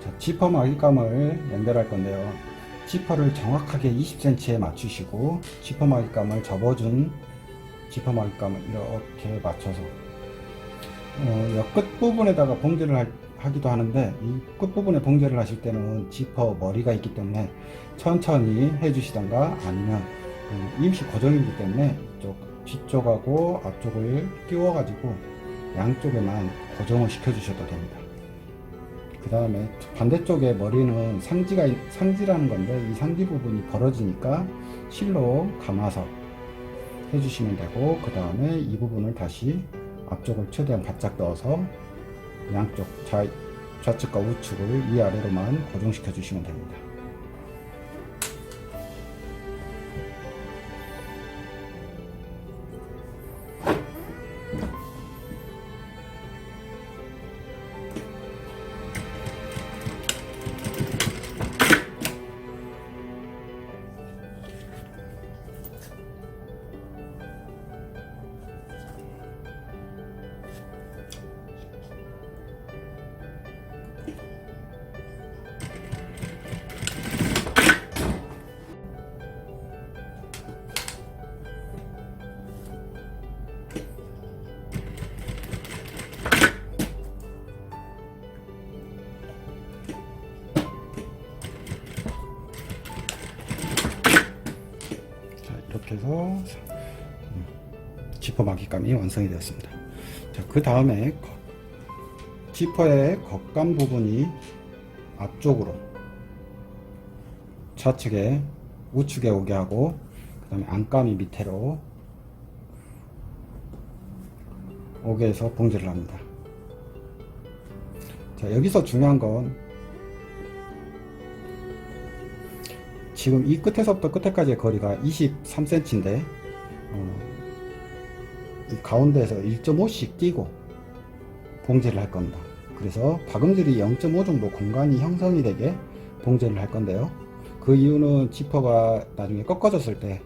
자, 지퍼 마깃감을 연결할 건데요. 지퍼를 정확하게 20cm에 맞추시고 지퍼 마깃감을 접어준 지퍼 마깃감을 이렇게 맞춰서 옆 끝부분에다가 봉제를 하기도 하는데, 이 끝부분에 봉제를 하실 때는 지퍼 머리가 있기 때문에 천천히 해주시던가, 아니면 임시 고정이기 때문에 이쪽 뒤쪽하고 앞쪽을 끼워 가지고 양쪽에만 고정을 시켜 주셔도 됩니다. 그 다음에 반대쪽에 머리는 상지라는 건데, 이 상지 부분이 벌어지니까 실로 감아서 해주시면 되고, 그 다음에 이 부분을 다시 앞쪽을 최대한 바짝 넣어서 양쪽 좌측과 우측을 위아래로만 고정시켜 주시면 됩니다. 이렇게 해서 지퍼 마깃감이 완성이 되었습니다. 자, 그 다음에 지퍼의 겉감 부분이 앞쪽으로 좌측에 우측에 오게 하고, 그 다음에 안감이 밑으로 오게 해서 봉제를 합니다. 자, 여기서 중요한 건 지금 이 끝에서부터 끝에까지의 거리가 23cm인데 이 가운데에서 1.5씩 띄고 봉제를 할 겁니다. 그래서 박음질이 0.5 정도 공간이 형성이 되게 봉제를 할 건데요. 그 이유는 지퍼가 나중에 꺾어졌을 때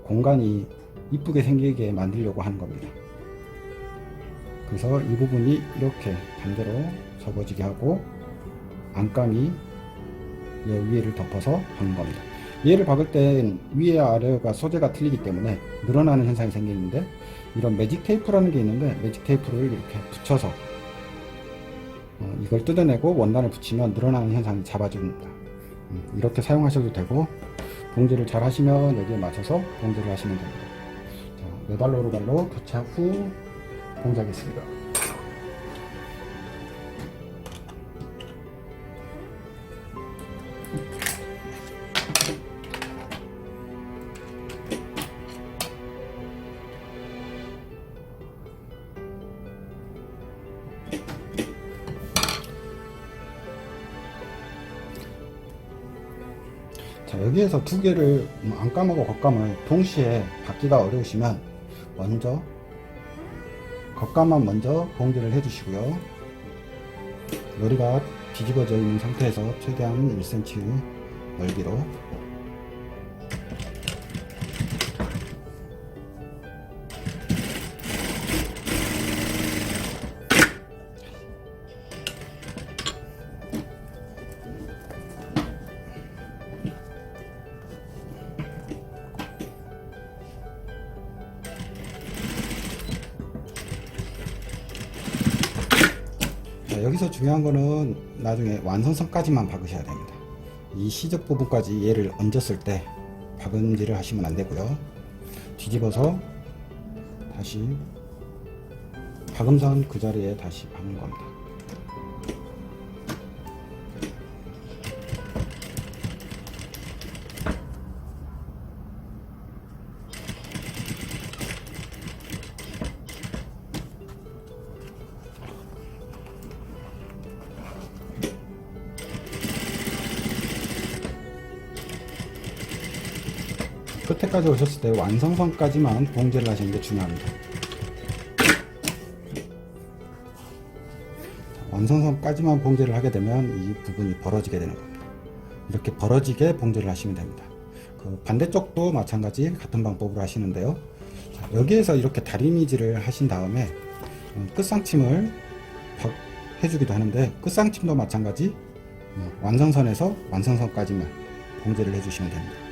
공간이 이쁘게 생기게 만들려고 하는 겁니다. 그래서 이 부분이 이렇게 반대로 접어지게 하고, 안감이 이 위에를 덮어서 박는 겁니다. 얘를 박을 땐 위에 아래가 소재가 틀리기 때문에 늘어나는 현상이 생기는데, 이런 매직 테이프라는 게 있는데, 매직 테이프를 이렇게 붙여서 이걸 뜯어내고 원단을 붙이면 늘어나는 현상이 잡아줍니다. 이렇게 사용하셔도 되고, 봉제를 잘 하시면 여기에 맞춰서 봉제를 하시면 됩니다. 자, 외발로 오르발로 교차 후 봉제하겠습니다. 자, 여기에서 두 개를 안감하고 겉감을 동시에 받기가 어려우시면 먼저 겉감만 먼저 봉제를 해 주시고요. 머리가 뒤집어져 있는 상태에서 최대한 1cm 넓이로 여기서 중요한 거는 나중에 완성선까지만 박으셔야 됩니다. 이 시접 부분까지 얘를 얹었을 때 박음질을 하시면 안 되고요. 뒤집어서 다시 박음선 그 자리에 다시 박는 겁니다. 끝에까지 오셨을 때 완성선까지만 봉제를 하시는 게 중요합니다. 완성선까지만 봉제를 하게 되면 이 부분이 벌어지게 되는 겁니다. 이렇게 벌어지게 봉제를 하시면 됩니다. 그 반대쪽도 마찬가지 같은 방법으로 하시는데요. 자, 여기에서 이렇게 다리미질을 하신 다음에 끝상침을 해주기도 하는데, 끝상침도 마찬가지 완성선에서 완성선까지만 봉제를 해주시면 됩니다.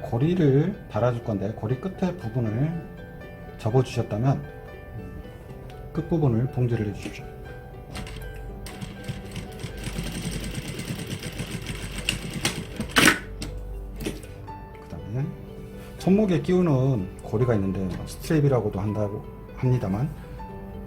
고리를 달아줄 건데 고리 끝에 부분을 접어 주셨다면 끝부분을 봉제를 해 주십시오. 그 다음에 손목에 끼우는 고리가 있는데 스트랩이라고도 한다고 합니다만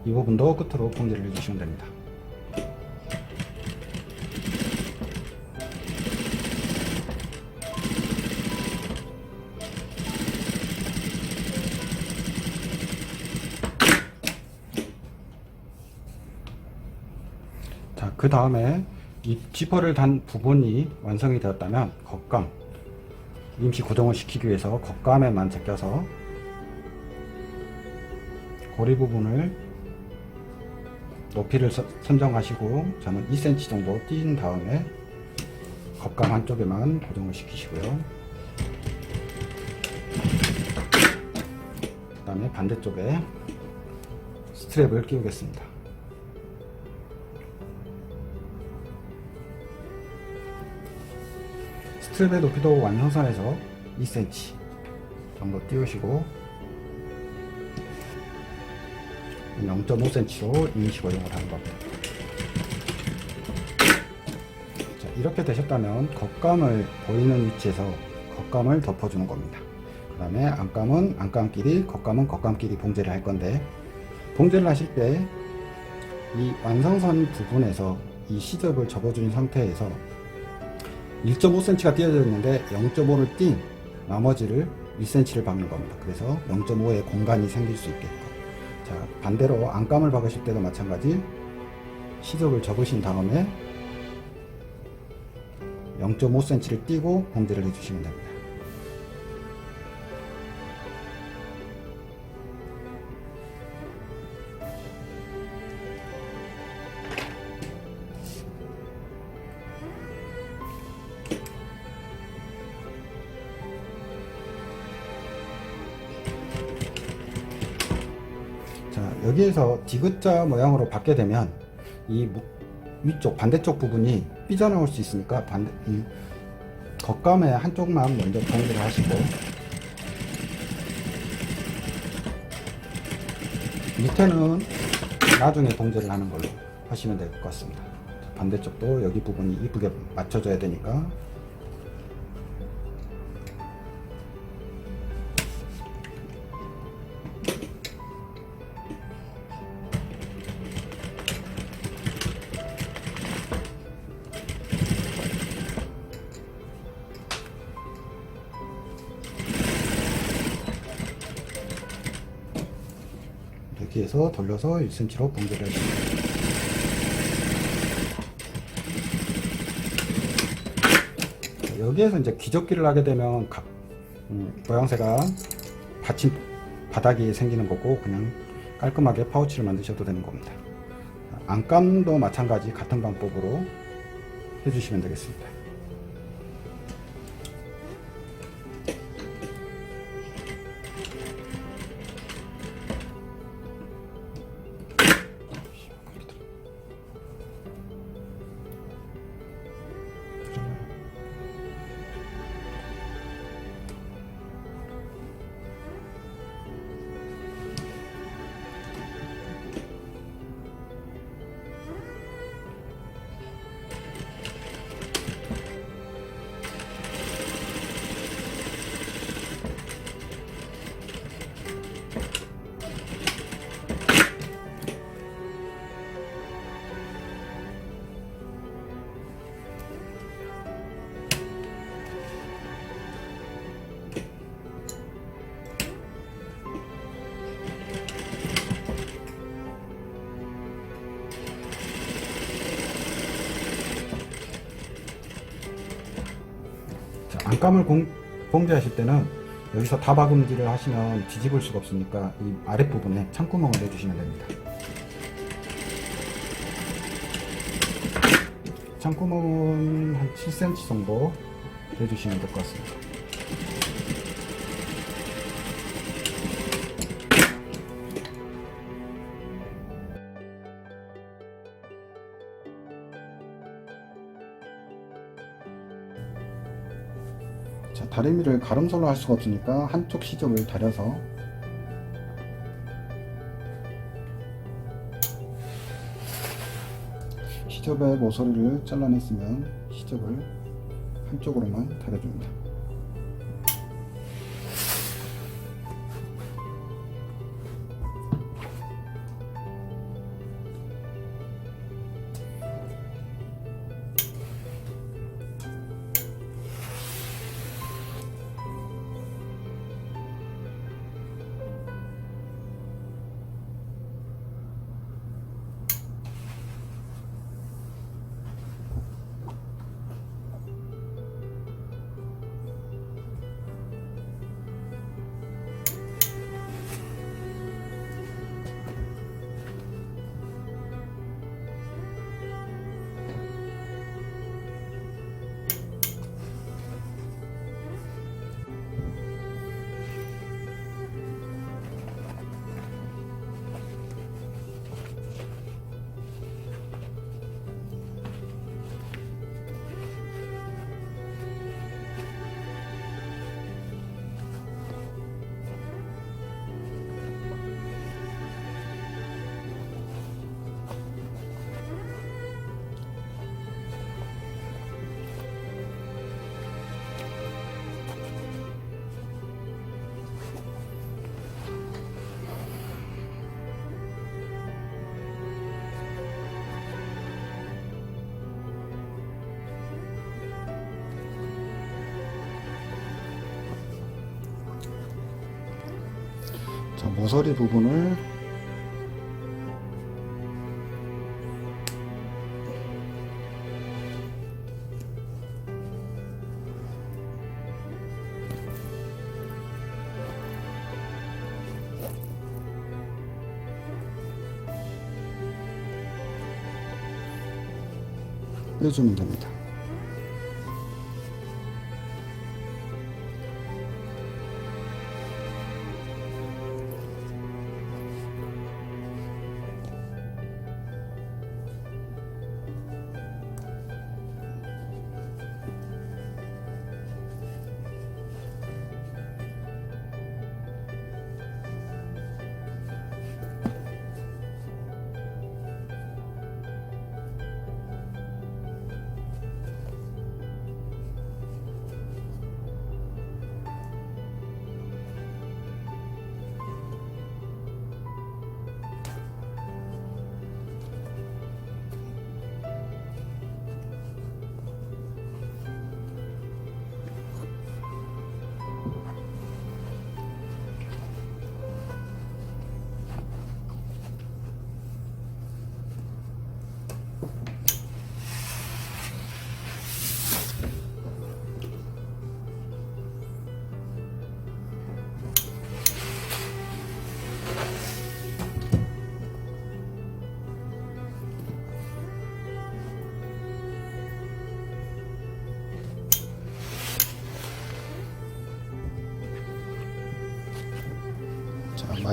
이 부분도 끝으로 봉제를 해 주시면 됩니다. 그 다음에 이 지퍼를 단 부분이 완성이 되었다면 겉감, 임시 고정을 시키기 위해서 겉감에만 제껴서 고리 부분을 높이를 선정하시고 저는 2cm 정도 띈 다음에 겉감 한쪽에만 고정을 시키시고요. 그 다음에 반대쪽에 스트랩을 끼우겠습니다. 스트랩의 높이도 완성선에서 2cm 정도 띄우시고 0.5cm로 임시 고정을 하는 겁니다. 자, 이렇게 되셨다면 겉감을 보이는 위치에서 겉감을 덮어주는 겁니다. 그 다음에 안감은 안감끼리, 겉감은 겉감끼리 봉제를 할 건데, 봉제를 하실 때 이 완성선 부분에서 이 시접을 접어준 상태에서 1.5cm가 띄어져 있는데 0.5를 띈 나머지를 1cm를 박는 겁니다. 그래서 0.5의 공간이 생길 수 있게끔. 자, 반대로 안감을 박으실 때도 마찬가지 시접을 접으신 다음에 0.5cm를 띄고 봉제를 해주시면 됩니다. 자, 여기에서 디귿자 모양으로 받게 되면 이 위쪽 반대쪽 부분이 삐져나올 수 있으니까 이 겉감의 한쪽만 먼저 봉제를 하시고 밑에는 나중에 봉제를 하는 걸로 하시면 될 것 같습니다. 반대쪽도 여기 부분이 이쁘게 맞춰져야 되니까 여기에서 돌려서 1cm로 봉제를 해줍니다. 여기에서 이제 기적기를 하게 되면 각 모양새가 받침 바닥이 생기는 거고 그냥 깔끔하게 파우치를 만드셔도 되는 겁니다. 안감도 마찬가지 같은 방법으로 해주시면 되겠습니다. 안감을 봉제하실 때는 여기서 다박음질을 하시면 뒤집을 수가 없으니까 이 아랫부분에 창구멍을 내주시면 됩니다. 창구멍은 한 7cm 정도 내주시면 될 것 같습니다. 자, 다리미를 가름솔로 할 수가 없으니까 한쪽 시접을 다려서 시접에 모서리를 잘라냈으면 시접을 한쪽으로만 다려줍니다. 자, 모서리 부분을 빼주면 됩니다.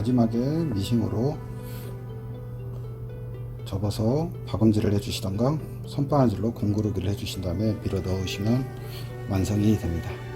마지막에 미싱으로 접어서 박음질을 해주시던가 손바느질로 공구르기를 해주신 다음에 밀어 넣으시면 완성이 됩니다.